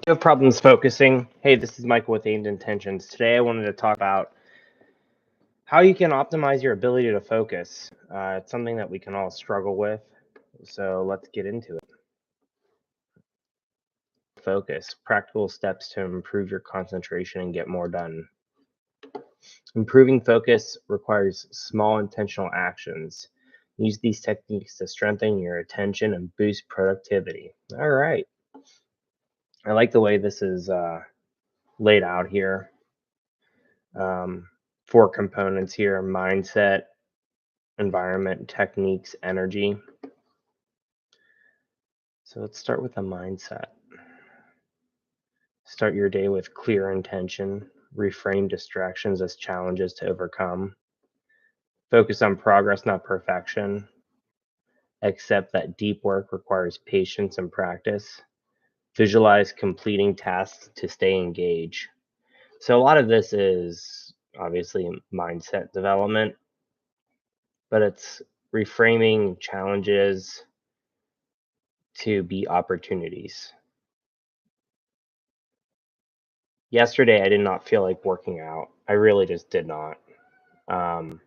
You have problems focusing? Hey, this is Michael with Aimed Intentions. Today I wanted to talk about how you can optimize your ability to focus. It's something that we can all struggle with, so let's get into it. Focus, practical steps to improve your concentration and get more done. Improving focus requires small intentional actions. Use these techniques to strengthen your attention and boost productivity. All right. I like the way this is laid out here. 4 components here: mindset, environment, techniques, energy. So let's start with the mindset. Start your day with clear intention. Reframe distractions as challenges to overcome. Focus on progress, not perfection. Accept that deep work requires patience and practice. Visualize completing tasks to stay engaged. So a lot of this is obviously mindset development, but it's reframing challenges to be opportunities. Yesterday, I did not feel like working out. I really just did not. Um,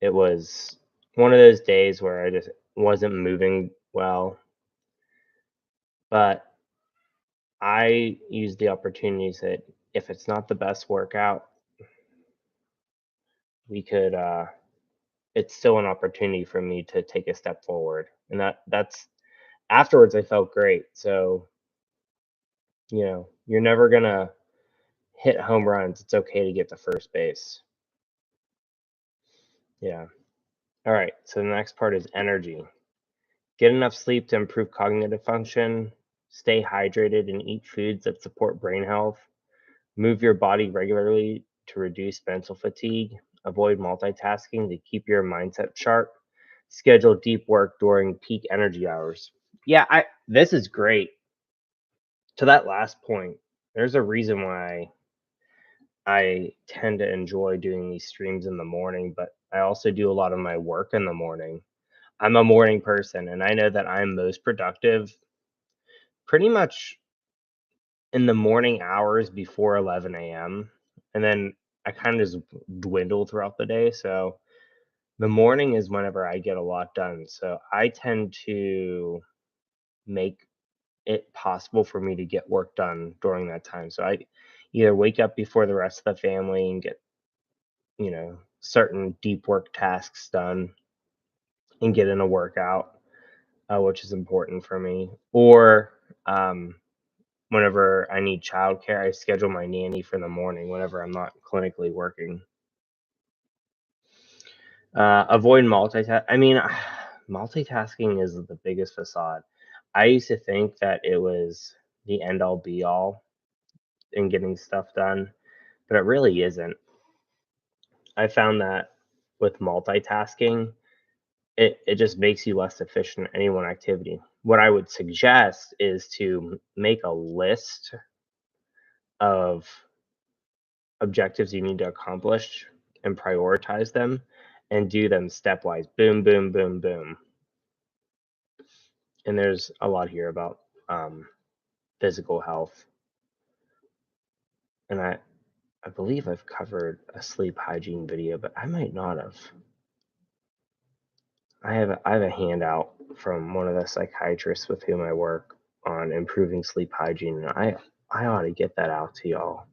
it was one of those days where I just wasn't moving well, but I used the opportunities that if it's not the best workout, we could it's still an opportunity for me to take a step forward. And that's afterwards I felt great. So, you're never gonna hit home runs. It's okay to get to first base. Yeah. All right. So the next part is energy. Get enough sleep to improve cognitive function. Stay hydrated and eat foods that support brain health. Move your body regularly to reduce mental fatigue. Avoid multitasking to keep your mindset sharp. Schedule deep work during peak energy hours. Yeah, this is great. To that last point, there's a reason why I tend to enjoy doing these streams in the morning, but I also do a lot of my work in the morning. I'm a morning person, and I know that I'm most productive pretty much in the morning hours before 11 a.m. And then I kind of just dwindle throughout the day. So the morning is whenever I get a lot done. So I tend to make it possible for me to get work done during that time. So I either wake up before the rest of the family and get, certain deep work tasks done and get in a workout, which is important for me. Or whenever I need childcare, I schedule my nanny for the morning whenever I'm not clinically working. Avoid multitask. I mean, multitasking is the biggest facade. I used to think that it was the end all be all in getting stuff done, but it really isn't. I found that with multitasking, it just makes you less efficient in any one activity. What I would suggest is to make a list of objectives you need to accomplish and prioritize them and do them stepwise. Boom, boom, boom, boom. And there's a lot here about physical health. And I believe I've covered a sleep hygiene video, but I might not have. I have a handout from one of the psychiatrists with whom I work on improving sleep hygiene. And I ought to get that out to y'all.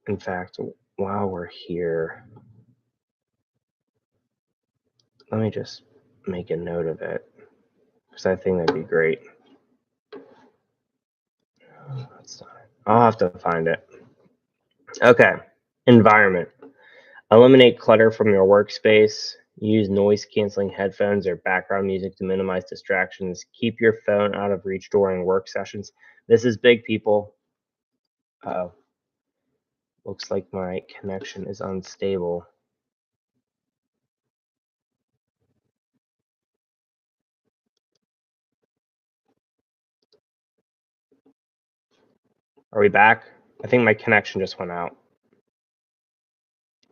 In fact, while we're here, let me just make a note of it because I think that'd be great. That's not it. I'll have to find it. Okay. Environment. Eliminate clutter from your workspace. Use noise canceling headphones or background music to minimize distractions. Keep your phone out of reach during work sessions. This is big, people. Uh-oh. Looks like my connection is unstable. Are we back? I think my connection just went out.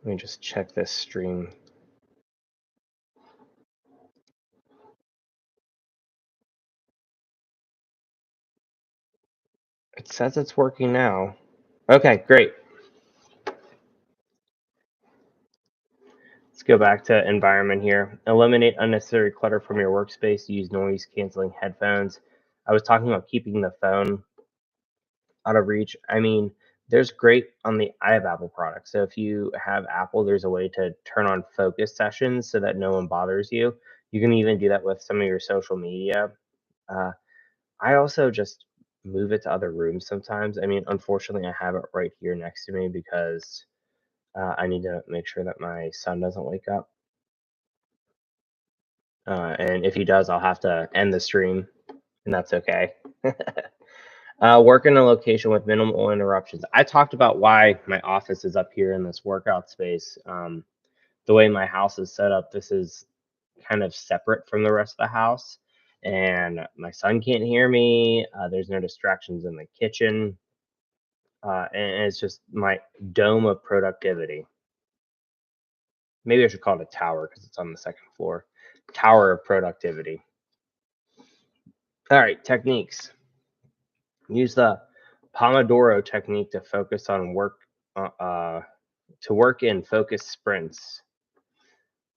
Let me just check this stream. It says it's working now. Okay, great. Let's go back to environment here. Eliminate unnecessary clutter from your workspace. Use noise canceling headphones. I was talking about keeping the phone out of reach. I mean, there's great on the I have Apple products. So if you have Apple, there's a way to turn on focus sessions so that no one bothers you. You can even do that with some of your social media. Uh, I also just move it to other rooms sometimes. I mean, unfortunately, I have it right here next to me because I need to make sure that my son doesn't wake up. And if he does, I'll have to end the stream, and that's okay. Work in a location with minimal interruptions. I talked about why my office is up here in this workout space. The way my house is set up, this is kind of separate from the rest of the house, and my son can't hear me. There's no distractions in the kitchen, and it's just my dome of productivity. Maybe I should call it a tower because it's on the second floor. Tower of productivity. All right, techniques. Use the Pomodoro technique to focus on work, to work in focus sprints.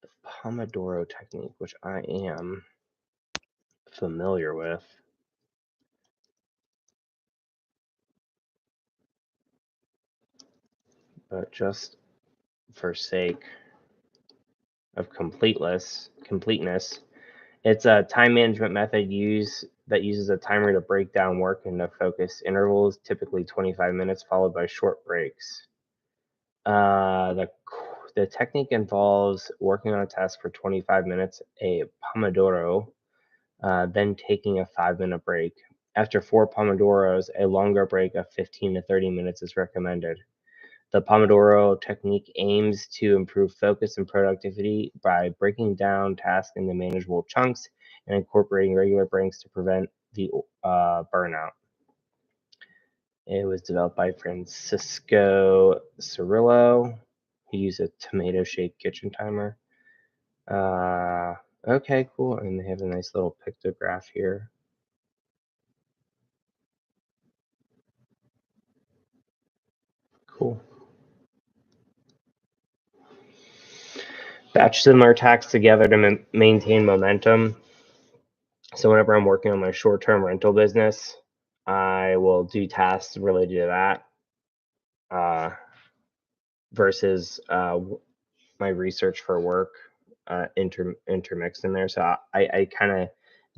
The Pomodoro technique, which I am familiar with, but just for sake of completeness, it's a time management method that uses a timer to break down work into focus intervals, typically 25 minutes, followed by short breaks. The technique involves working on a task for 25 minutes, a Pomodoro, then taking a 5-minute break. After 4 Pomodoros, a longer break of 15 to 30 minutes is recommended. The Pomodoro technique aims to improve focus and productivity by breaking down tasks into manageable chunks and incorporating regular breaks to prevent the burnout. It was developed by Francisco Cirillo, who used a tomato-shaped kitchen timer. Uh, okay, cool. And they have a nice little pictograph here. Cool. Batch similar tasks together to maintain momentum. So whenever I'm working on my short-term rental business, I will do tasks related to that uh, versus my research for work intermixed in there. So I kind of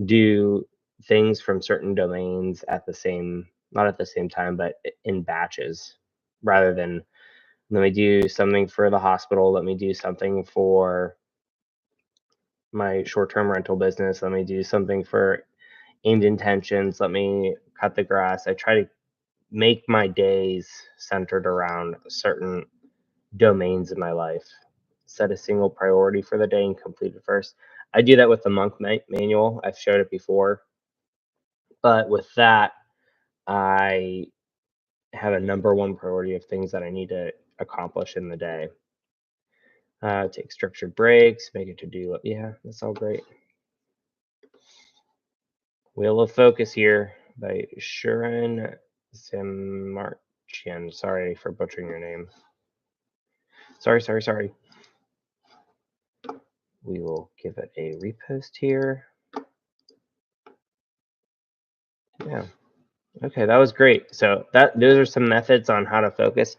do things from certain domains at the same, not at the same time, but in batches, rather than let me do something for the hospital, let me do something for my short-term rental business, let me do something for aimed intentions, let me cut the grass. I try to make my days centered around certain domains in my life. Set a single priority for the day and complete it first. I do that with the monk manual. I've showed it before. But with that, I have a number one priority of things that I need to accomplish in the day. Take structured breaks, make it to do. Yeah, that's all great. Wheel of Focus here by Shuren Samarchian. Sorry for butchering your name. Sorry. We will give it a repost here. Yeah. Okay, that was great. So those are some methods on how to focus.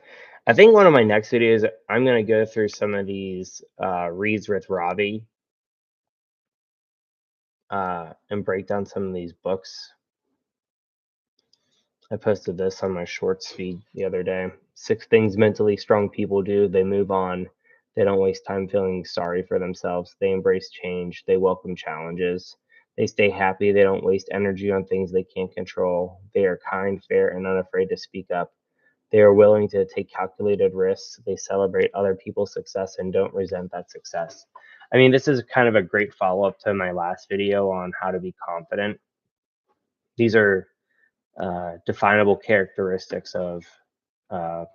I think one of my next videos, I'm going to go through some of these reads with Ravi and break down some of these books. I posted this on my shorts feed the other day. 6 things mentally strong people do. They move on. They don't waste time feeling sorry for themselves. They embrace change. They welcome challenges. They stay happy. They don't waste energy on things they can't control. They are kind, fair, and unafraid to speak up. They are willing to take calculated risks. They celebrate other people's success and don't resent that success. I mean, this is kind of a great follow up to my last video on how to be confident. These are definable characteristics of uh,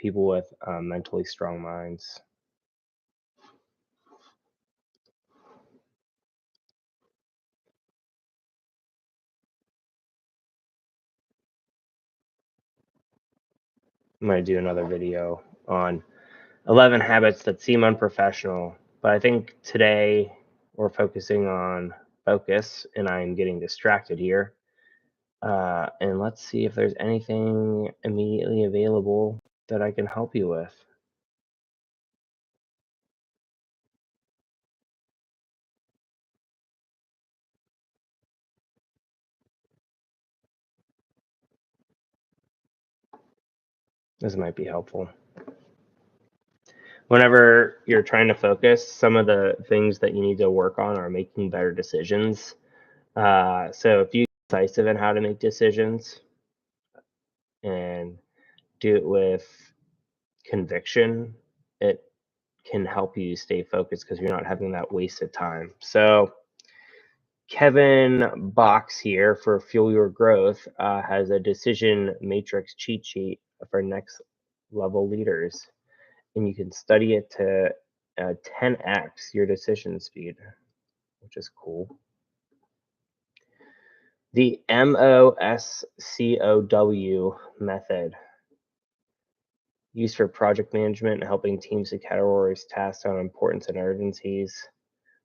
people with mentally strong minds. I'm going to do another video on 11 habits that seem unprofessional. But I think today we're focusing on focus, and I'm getting distracted here. And let's see if there's anything immediately available that I can help you with. This might be helpful. Whenever you're trying to focus, some of the things that you need to work on are making better decisions. So if you decisive in how to make decisions and do it with conviction, it can help you stay focused because you're not having that wasted time. So Kevin Box here for Fuel Your Growth has a decision matrix cheat sheet for next level leaders, and you can study it to 10x your decision speed, which is cool. The MOSCOW method, used for project management and helping teams to categorize tasks on importance and urgencies.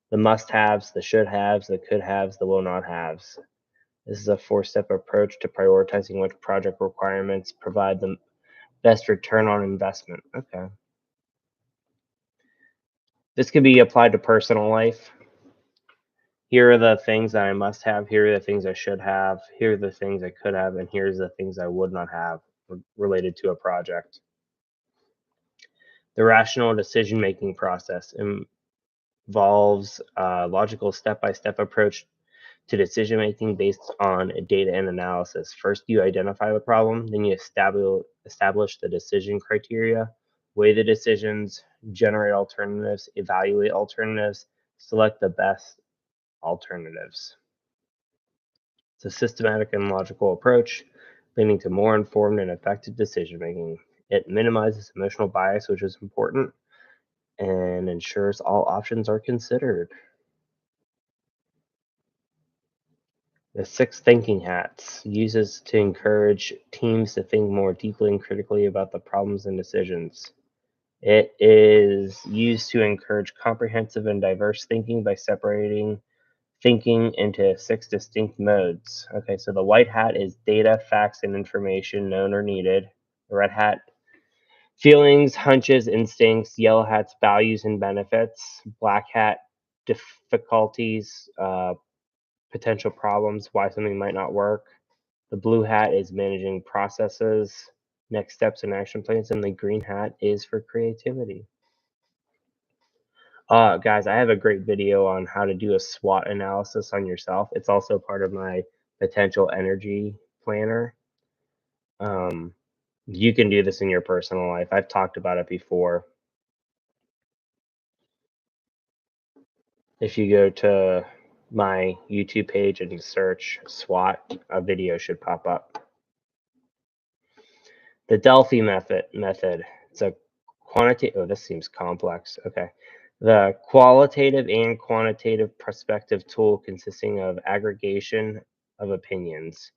The must-haves, the should-haves, the could-haves, the will-not-haves. This is a four-step approach to prioritizing which project requirements provide the best return on investment. Okay. This can be applied to personal life. Here are the things that I must have. Here are the things I should have. Here are the things I could have. And here's the things I would not have related to a project. The rational decision-making process involves a logical step-by-step approach to decision making based on data and analysis. First, you identify the problem, then you establish the decision criteria, weigh the decisions, generate alternatives, evaluate alternatives, select the best alternatives. It's a systematic and logical approach leading to more informed and effective decision making. It minimizes emotional bias, which is important, and ensures all options are considered. The six thinking hats uses to encourage teams to think more deeply and critically about the problems and decisions. It is used to encourage comprehensive and diverse thinking by separating thinking into six distinct modes. Okay, so the white hat is data, facts, and information known or needed. The red hat, feelings, hunches, instincts. Yellow hat's values and benefits. Black hat, difficulties, potential problems, why something might not work. The blue hat is managing processes, next steps, and action plans, and the green hat is for creativity. Guys, I have a great video on how to do a SWOT analysis on yourself. It's also part of my potential energy planner. You can do this in your personal life. I've talked about it before. If you go to my YouTube page and search SWOT, a video should pop up. The Delphi method. It's a quantitative. Oh, this seems complex. Okay. The qualitative and quantitative perspective tool consisting of aggregation of opinions.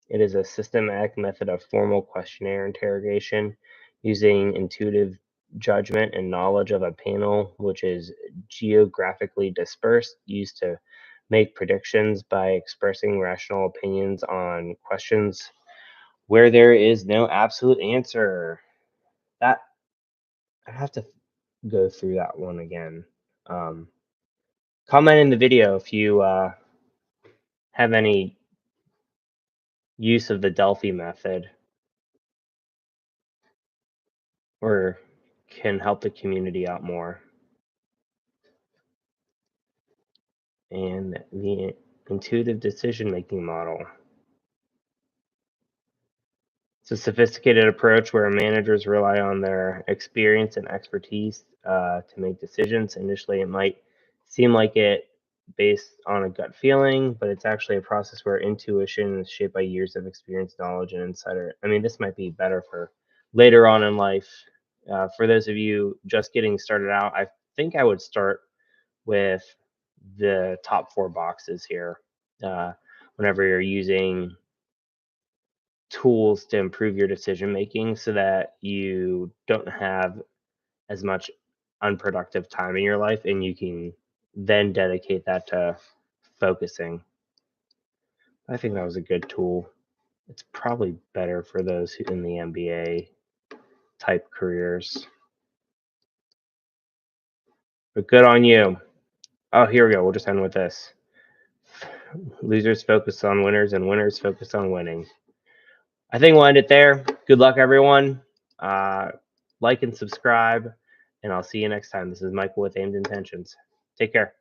It is a systematic method of formal questionnaire interrogation using intuitive judgment and knowledge of a panel which is geographically dispersed, used to make predictions by expressing rational opinions on questions where there is no absolute answer. That I have to go through that one again. Um, Comment in the video if you have any use of the Delphi method or can help the community out more. And the intuitive decision making model. It's a sophisticated approach where managers rely on their experience and expertise to make decisions. Initially, it might seem like it based on a gut feeling, but it's actually a process where intuition is shaped by years of experience, knowledge, and insider. I mean, this might be better for later on in life. For those of you just getting started out, I think I would start with the top four boxes here. Whenever you're using tools to improve your decision making so that you don't have as much unproductive time in your life and you can then dedicate that to focusing. I think that was a good tool. It's probably better for those who in the MBA type careers. But good on you. Oh, here we go. We'll just end with this. Losers focus on winners and winners focus on winning. I think we'll end it there. Good luck, everyone. Like and subscribe, and I'll see you next time. This is Michael with Aimed Intentions. Take care.